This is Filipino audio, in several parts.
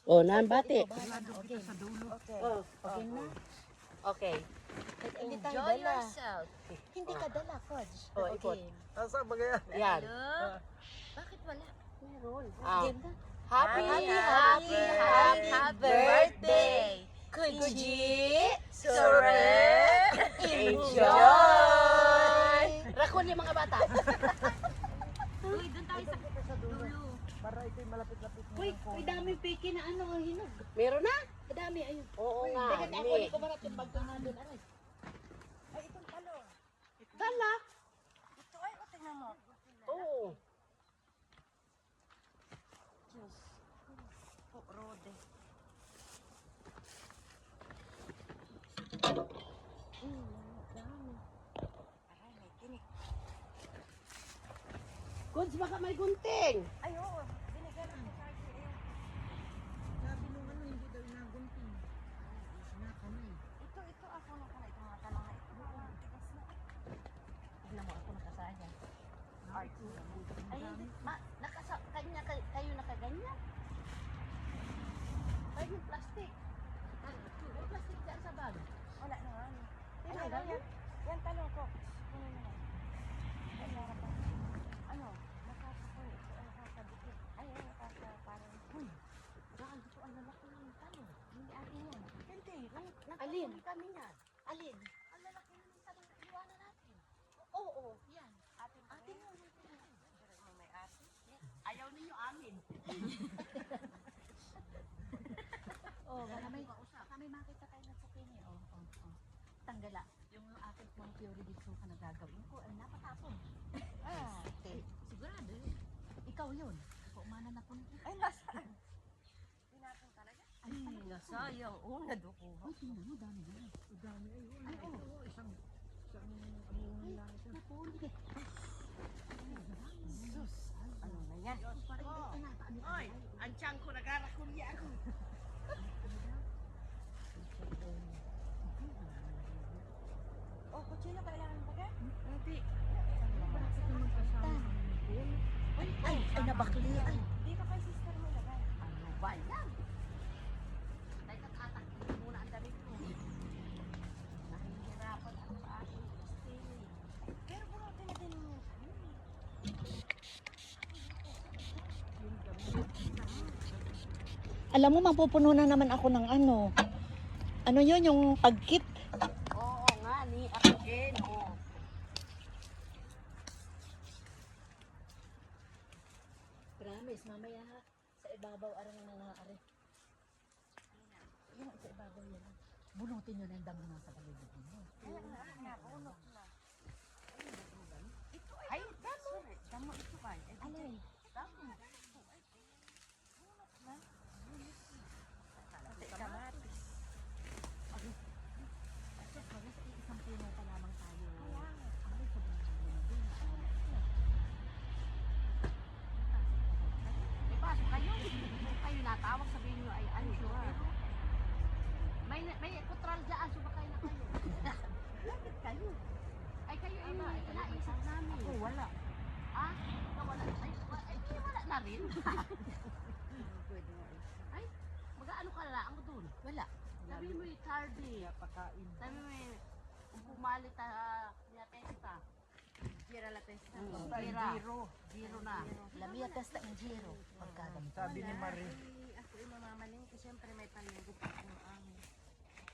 O, nambati. Okay. Okay. Oh, Okay na. Okay. Hindi tayo Enjoy dala. yourself. Hindi ka dala, Coach. Oh, ikot. Okay. Asa ba kaya? Yan. Hello? Bakit wala? Meron. Ah. Game na. Happy, Happy birthday! Kuji! Sore! Enjoy! Rakon yung mga bata. Uy, doon tayo sa dulo. Para ito'y malapit-lapit na. Uy, may daming piki na ano ang hinog. Meron na? Madami, ayun. Oo nga. Teka, ako Ni. ulit ko marat yung bagto na doon. Aray. Ay, itong talong. Dala. Ito ay, o, tingnan mo. Oo. Diyos. Po, rode. Dami. Aray, may tinik. Kuds, baka may gunting. Ay, oo. Binigyan ako sa akin. Sabi nung ano, hindi daw nagunting. Na kami. Ito ako na pala. Itong mga talong na ito. Tigas na. Tignan mo ako nakasaya. Ay, hindi. Kayo nakaganyan. Ay, yung plastic. Yung plastic dyan sa bag. Wala na nga. Tinanggal yan. Yan talong ko. Kunin mo na. Ay, meron pa. Ano? Nakasakon. Ito ay nakakadikit. Ay, parang. Uy, dahil dito ang lalaki ng talong. Hindi atin yan. Hindi. Alin? Kami yan. Alin? Ang lalaki ng talong na iwanan natin. Oo, yan. Atin yun. May atin. Ayaw ninyo amin. Oh, baka may makita tayo na sa kini. Oh. Tanggala. Yung akin mong theory dito ka na gagawin ko ay napatapon. Okay. Sigurado yun. Ikaw yun. Umana na po. Ay, nasaan? Tinapon talaga? Ay, nasayang. Una duko. Ay, tingnan mo, dami na. Dami ay. Ay, oo. Isang amuhan lang ito. Napuli. Sus. Ano na yan? Oy, ang tiyang ko nagarakulya ako. Oh, kutsilo kailangan ba ka? Hindi. Ay, nabakli. Ay, Di ka kay sister mo lagay. Ano ba yan? Teka, tatakin muna ang damit ko. Nahihirapan ako sa aking stay. pero bunutin na din mo. Alam mo, mapupuno na naman ako ng ano. Ano yun, yung pagkit. Oo nga, ni ako din. Oo. Promise, mamaya sa ibabaw arang na naari. Yung sa ibabaw yan. Bunutin yun ang damo na sa paligid mo. Bunot na. Ay, damo. Damo ito ba? Alay. Kamatis. Isang puno pa lamang tayo. Ay, sobrang dami na din. May pasok kayo. Kung kayo natawag, sabihin nyo ay ano. May kutral dyan, subakay na kayo. Bakit kayo? Ay kayo yung inaisip namin. Ako, wala. Ah, nawala. Ay, wala na rin. Pwede nga eh. Ay, mag-ano ka lang ako dun. Wala. Sabi mo yung tardy. Pakain. Sabi mo yung kung pumalit niya testa. Gira la testa. Zero na. La mia testa in giro. Pagkaganito. Sabi ni Marie. Ako yung mamamalin kasi siyempre may panlinggo pa akong angin.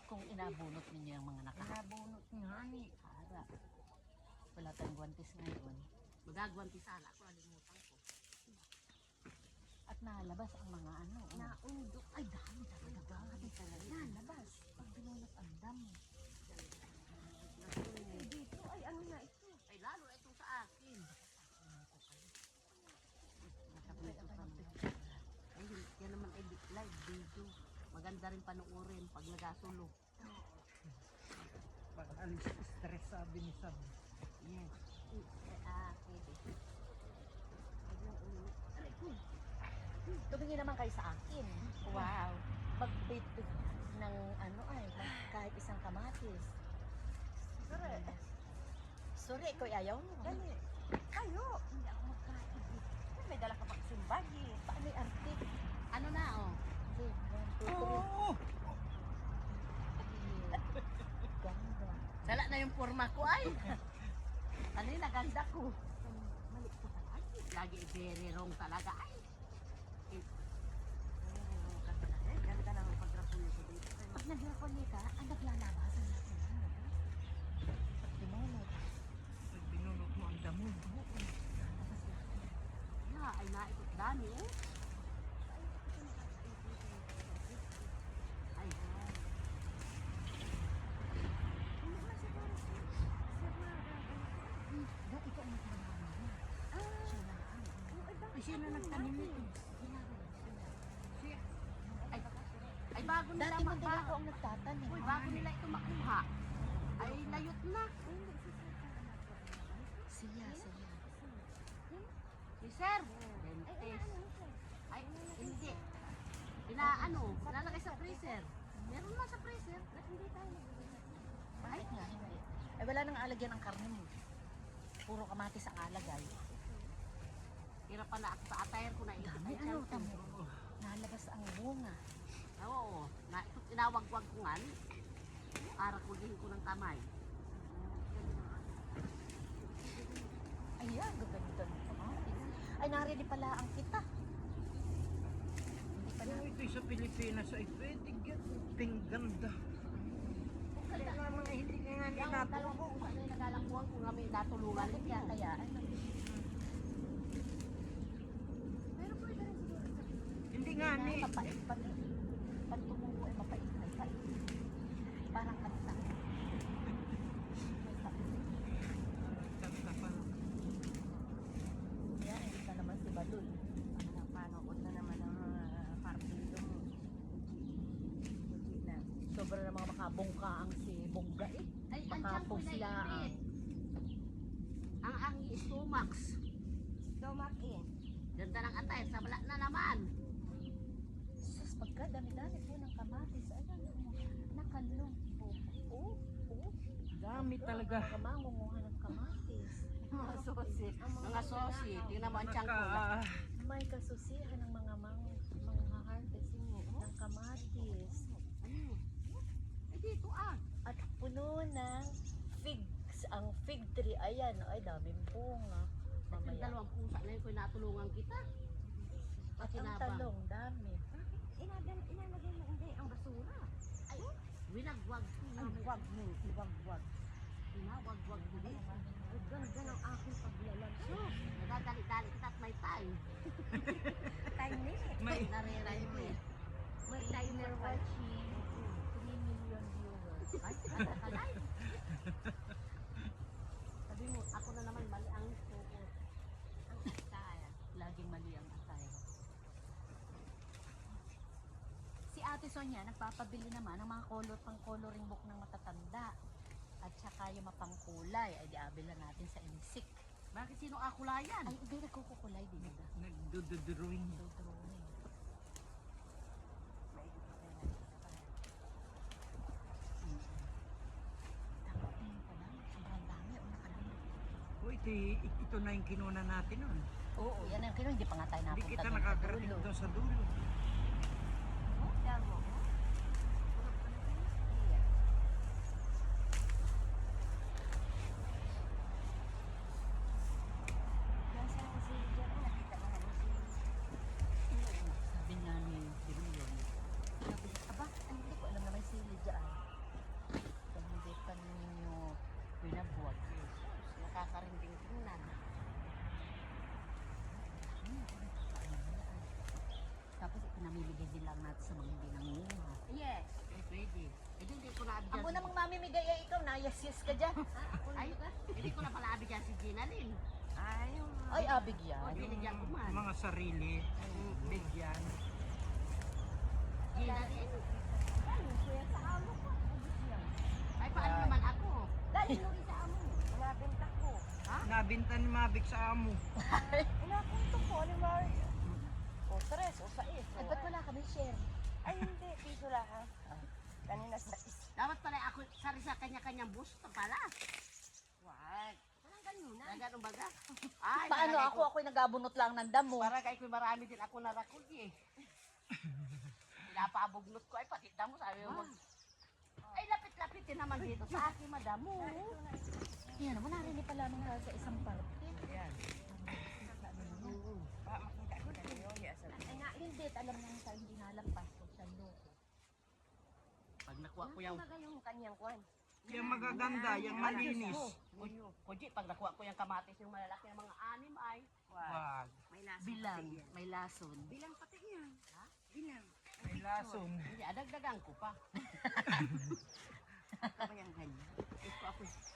Kung inabunot ninyo yung mga Nabunot nga ni. nakahara. Wala tayong guwantes ngayon. Magagwantisala ako, nalimutan ko. At nalabas ang mga ano. Naundok. Ay, dami talaga. Dami talaga. Nalabas. Pag binunot ang dami. Dito ay ano na ito. Ay, lalo itong sa akin. Ay, yan naman ay live video. Maganda rin panuorin pag nagasulo. Pag alis stress sabi ni Sam. Yes. Pwede. Tumingin naman kayo sa akin. Wow. Mag-bait ng ano ay, kahit isang kamatis. Sorry, ikaw ayaw mo. Dali. Kayo. Hindi ako magkain. May dala ka pa kasing bagi. Paano yung arte? Ano na, oh? Sige. yung forma ko ay. Kanina ganda ko. Mali ko talaga. Lagi very wrong talaga ay. Ganda ng pagrakuli ko dito. Pag nagrakuli ka, ang naglalabasan natin. Pag tinulog, Pag binunod mo ang damo. Ya, ay naikot dami eh. Ay, ikaw ang nagtatrabaho niya. Siya na ang siya na nagtanim nito. Ay, bago nila Dati mo din makuha. ako ang nagtatanim. Uy, bago nila ito makuha. Ay, layot na. Siya. Si Sir. Dentes. Ay, hindi. Inaano, lalagay sa freezer. Meron na sa freezer. Ba't hindi tayo nagbibigay? Bakit nga hindi? Ay wala nang alagyan ng karne mo. Puro kamatis ang alagay. Hirap pa na ako sa attire ko na ito. Dami ano, tamo. Nalabas ang bunga. Oo, inawagwag ko nga. Arakulin ko ng kamay. Ayan, gaganda ng kamatis. Ay, narili pala ang kita. Hindi pa na. Kung ito'y sa Pilipinas ay pwede gating ganda. Kaya nga mga hindi ka nga Yung nila. dalawa ko, kung ano yung nagalampuan ko kami natulungan Bakit niya. nga kaya? Ano? Hindi nga ni. Mapait pati. Pag tumubo ay mapait. May pait. Parang kanta. May pait. Ganda pa. Yan, hindi ka naman si Baduy. Panood na naman ang partido mo. Hindi na. Sobra na mga makabongka ang si Bongga eh. Ay, Baka andyan ko po sila naipit. Ang angi stomax. Stomach in. Ganda ng attire, sabla na naman. Sus, pagka dami-dami po ng kamatis. Ayan, nakalong. Oo. Dami talaga. Mga mangunguha ng kamatis. Mga sosi. Mga sosi. Tingnan mo ang tiyan ko. Naka, May kasusihan ng mga mga harvest ng kamatis. Ay, dito ah. At puno ng figs. Ang fig tree, ayan, ay daming bunga. Yung Mamaya. dalawang pusa na yun, kung natulungan kita. At ang talong, dami. Inalagay mo hindi ang basura. Ay, winagwag ko. Wag mo, iwagwag. Winawagwag ko din. Ang ganda ng aking paglalanso. Nagdadali-dali kita at may time. Time limit. may Nare-ray mo eh. May timer watching. 3 million viewers. Ay, nakakalay. Sabi mo, ako na naman mali ang focus. Ang attire. Laging mali ang atay. Si Ate Sonia, nagpapabili naman ng mga pang-coloring book ng matatanda. At saka yung mapangkulay, ay diabila natin sa insik. Bakit sino akulayan? Ay, hindi nagkukukulay din ba? nagdududruing. Dudruning. Tangin pa lang, sobrang dami. O, nakalami. O ito na yung kinuna natin nun. Oo, yan ang kino, hindi pa nga tayo Hindi napunta kita doon sa nakakarating dulo. doon sa dulo. Yan mo. Nasa si Diyan, nakita mo naman Sabi nga ni Dirion, sabi niya, aba, hindi ko alam na may sili dyan. Kung hindi pa ninyo pinabuwag. Nakakarinding tingnan. Tapos ipinamimigay din lang natin sa mga hindi nangunguha. Yes. Eh, pwede. Eh, hindi ko na abigyan. Ang una mong mamimigay ay ikaw, na-yes-yes ka dyan. Ay, hindi ko na pala abigyan si Gina Lynn. ayaw. Ay, abig yan. O, binigyan ko man. Mga sarili, bigyan. Gina Lynn. Ano, kuya sa amo ko. Ay, paano naman ako? Dahil mo rin sa amo mo. Nabenta ko. Nabinta ni Mavic sa amo. Inapunto ko, ano ba? O, 3 o 6. Ay, ba't wala kami share? Ay, hindi. Piso lang. Kanina sa Dapat pala ako sari sa kanya-kanyang busto pala. Wag. Parang ganun na. Dagan baga. Ay, Paano palagay ako? Ako'y nagabunot lang ng damo. Para kay ko marami din ako narakul eh. Pinapabugnot ko ay pati damo sabi mo. Ay lapit ka Lapit-lapitin naman dito sa akin, madam. Yan, wala rin pala nung sa isang parte. Yan. Makita ko na yun. Ay nga, hindi. Alam niya sa hindi nalampas ko sa loko. Pag nakuha ko yung... yung kanyang kwan. Yung magaganda, yung malinis. Kuji, pag nakuha ko yung kamatis, yung malalaki ng mga anim ay... Wag. May lason. Bilang, may lason. Bilang pati yan. Ha? Bilang. May lason. Hindi, adagdagan ko pa. Ako yung ganyan.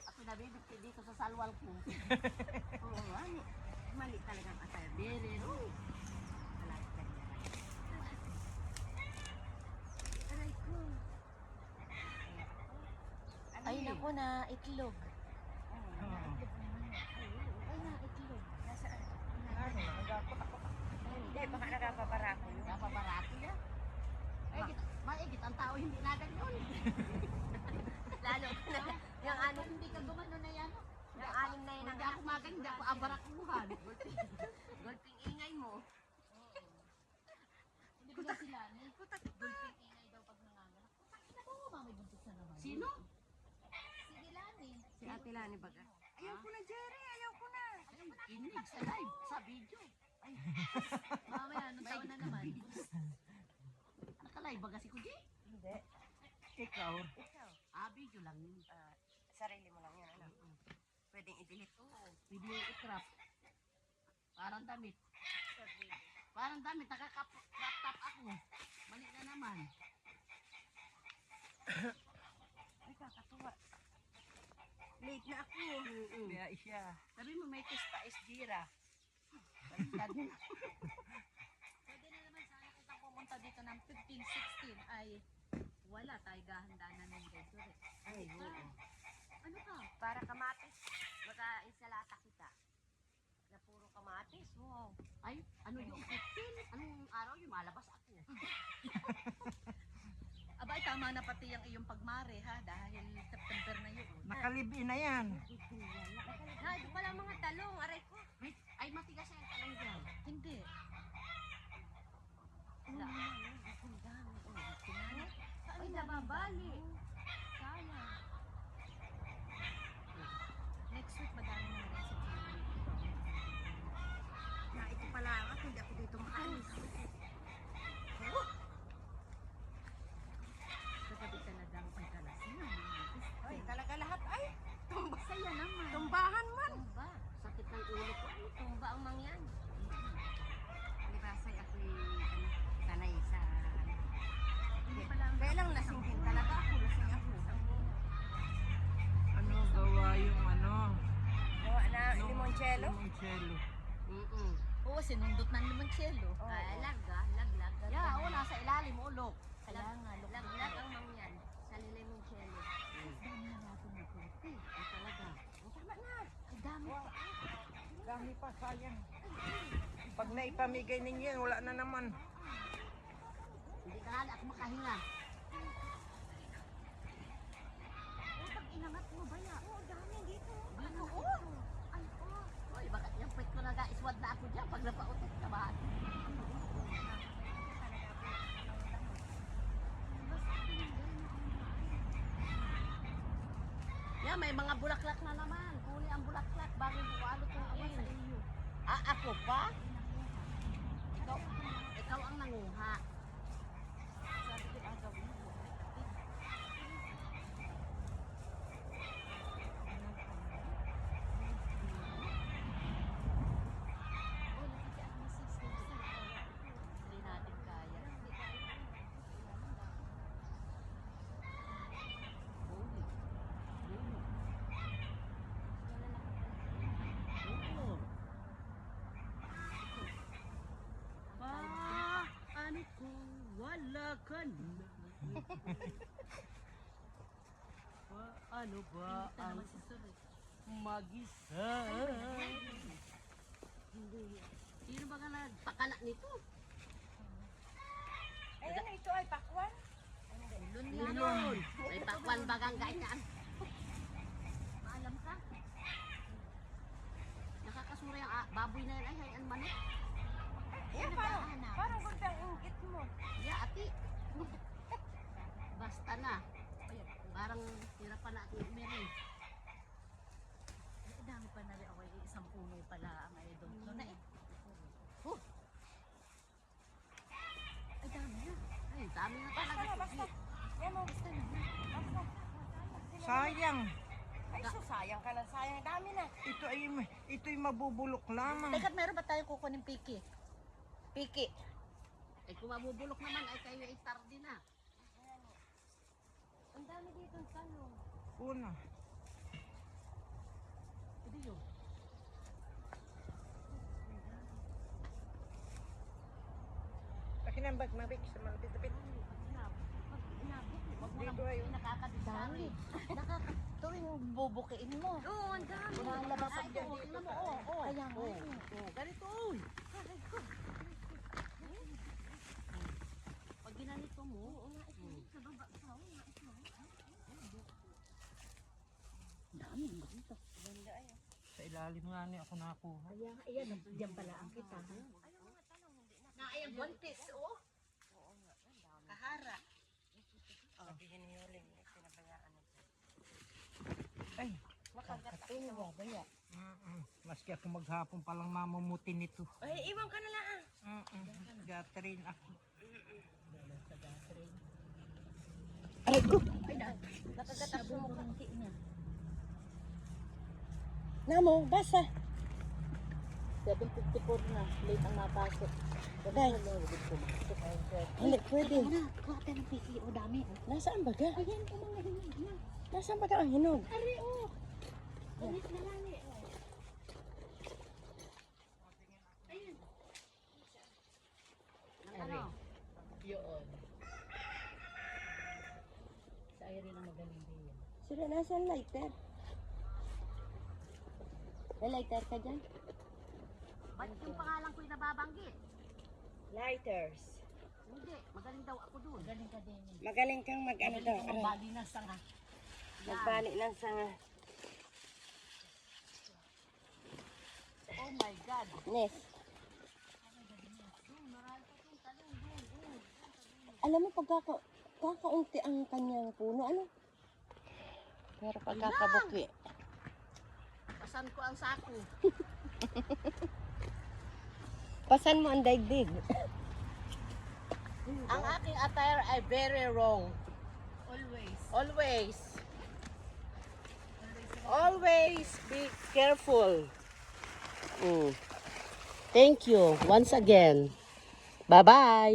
Ako nabibigti dito sa salwal ko. Oo, mali. Mali talagang asal. Very wrong. Wala ka ganyan. Aray ko. Ay, naku na, itlog. Oo. Ay, na, itlog. Nasaan? Ano, nagkakotak-kotak. Hindi, baka nagpaparako yun. Napabarako yan. Maigit ang tao hindi na ganyan. Lalo na, yung anim, Hindi ka gumano na yan. yung anim na yun ang Hindi ako magan, hindi ako abarakuhan. gulping ingay mo. Hindi ba sila? Gulping ingay daw pag nanganganak. Putak na mo, may buntis na naman. Sino? Sige Lani. Si Ate Lani baga. Ayaw ko na, Jerry. Ayaw ko na. Inig sa live, sa video. Mamaya, anong taon na naman? Nakalive ba kasi ko, G? Hindi. Ikaw. Ikaw. Video lang yun. Sarili mo lang yan, ano? Pwedeng i-delete. Oo, pwede yung i-crop. Parang damit. Parang damit, nakaka-crop top ako. Mali na naman. Ay, kakatuwa. Late na ako. Kaya siya. Sabi mo, may testa is Jira. Baliktad na. Pwede na naman sana kitang pumunta dito ng 15-16 ay wala tayo gahanda na ng dito. Ay, oo. Ano ka? Para kamatis. Maka-insalata kita. Na puro kamatis. Wow. Ay, ano yung 15? Anong araw yung malabas ako? Abay, tama na pati yung iyong pagmare ha dahil September na yun. Nakalibi na yan. Ha, ito pala mga talong. Aray ko. Ay, matigas yan ka lang dyan. Hindi. Wala. Ay, nababali. Sayang. Next week, madami na rin sa TV. Na ito pala ako. Hindi ako dito maalis. Katabi talagang ang kalas na. Ay, talaga lahat. Ay, tumba. Saya naman. Tumbahan man. Tumba. Sakit ng ulo ko. Tumba ang mangyan. Libasay ako'y sanay sa... Hindi pala ang Kaya lang lasingin talaga ako. Lasing ako. Ano, gawa yung ano? Gawa na limoncello? Limoncello. Oo, sinundot ng limoncello. Oo. Laglag. Yeah, oo, nasa ilalim, ulok. Kaya nga, Laglag ang mangyan. Sa limoncello. Dami na natin ng kurti. Ay, talaga. Tama na. Ay, dami pa. Dami pa, sayang. Pag naipamigay ninyo yan, wala na naman. Hindi ka hali ako makahinga. Pag inangat mo ba ya? Oo, dami dito. Dito, oo. Ay, oo. Uy, bakit yung pwet ko na iswad na ako dyan pag napautot ka ba? Yeah, may mga bulaklak na naman. Kuli ang bulaklak bago buwalot yung awan sa iyo. Ah, ako pa? Ikaw ang nanguha. Sabi ko, agawin mo. Hindi natin kaya. Holy. Oo. Paano kung wala ka na? Paano ba Ito ang naman si Sur eh. mag-isa? Sino ba ka nagpakala nito? Ayan, ito ay pakwan. Ulon Yun. yan. May pakwan bagang ganyan. Maalam ka? Nakakasura yung baboy na yan. Ay, hayan manok. Ayan, parang ganda ang ingit mo. Yeah, ati. Basta na. Parang pala ang idol. So, na eh. Ay, dami na. Ay, dami na talaga. Basta. Yan o. Basta. Sayang. Ay, sayang ka lang. Sayang. Dami na. Ito'y mabubulok lamang. Teka, meron ba tayo kukunin piki? Piki. Ay, kung mabubulok naman, ay kayo ay tarde na. Ang dami dito ang talong. Una. Hindi yun. Pakinambag mabik sa mga pitapit. Pag inabot, wag mo Dito lang ay nakakadisari. Tuwing bubukiin mo. Oo, ang dami. Lalabas ang Ay, dyan oo, dito. tingnan mo, oo, oo. Kaya nga. Oo, ganito, uy. Pag ginanito mo, sa baba, dami, ang ganito. sa ilalim nga niya ako nakuha. Kaya nga, iyan, diyan pala ang kita. Na, ayan, buntis, oh. Kahara. Sabihin ni Yuling. Pinabayaan nito. Ay, Makagat ako na babaya. maski ako maghapon palang mamumuti nito. Ay, iwan ka na lang. Gathering ako. Aray ko. Nakagatak mo mukhang na. Namo, basa. 7:54 na, late ang napasok. Day. Hindi, pwede. Teka na, kuha tayo ng piki. O, dami. Nasaan ba ka? Ayan, kung mga hinog na. Nasaan ba ka ang hinog? Ari, oh. Ganit na lang eh. Ayun. Ano? Yun. Sa Irene ang magaling din yan. Sila, nasaan lighter? May lighter ka dyan? Ba't yung pangalan ko'y nababanggit? Lighters. Hindi, magaling daw ako dun. Magaling ka din. Magaling kang mag-ano daw. Aray. Magbali na sanga. Magbali ng sanga. Oh my God. Nes. Alam mo, kakaunti ang kanyang puno, ano? Pero pagkakabuki. Pasan ko ang sako. Pasan mo ang daigdig. Ang aking attire ay very wrong. Always. Always. Always be careful. Thank you once again. Bye-bye.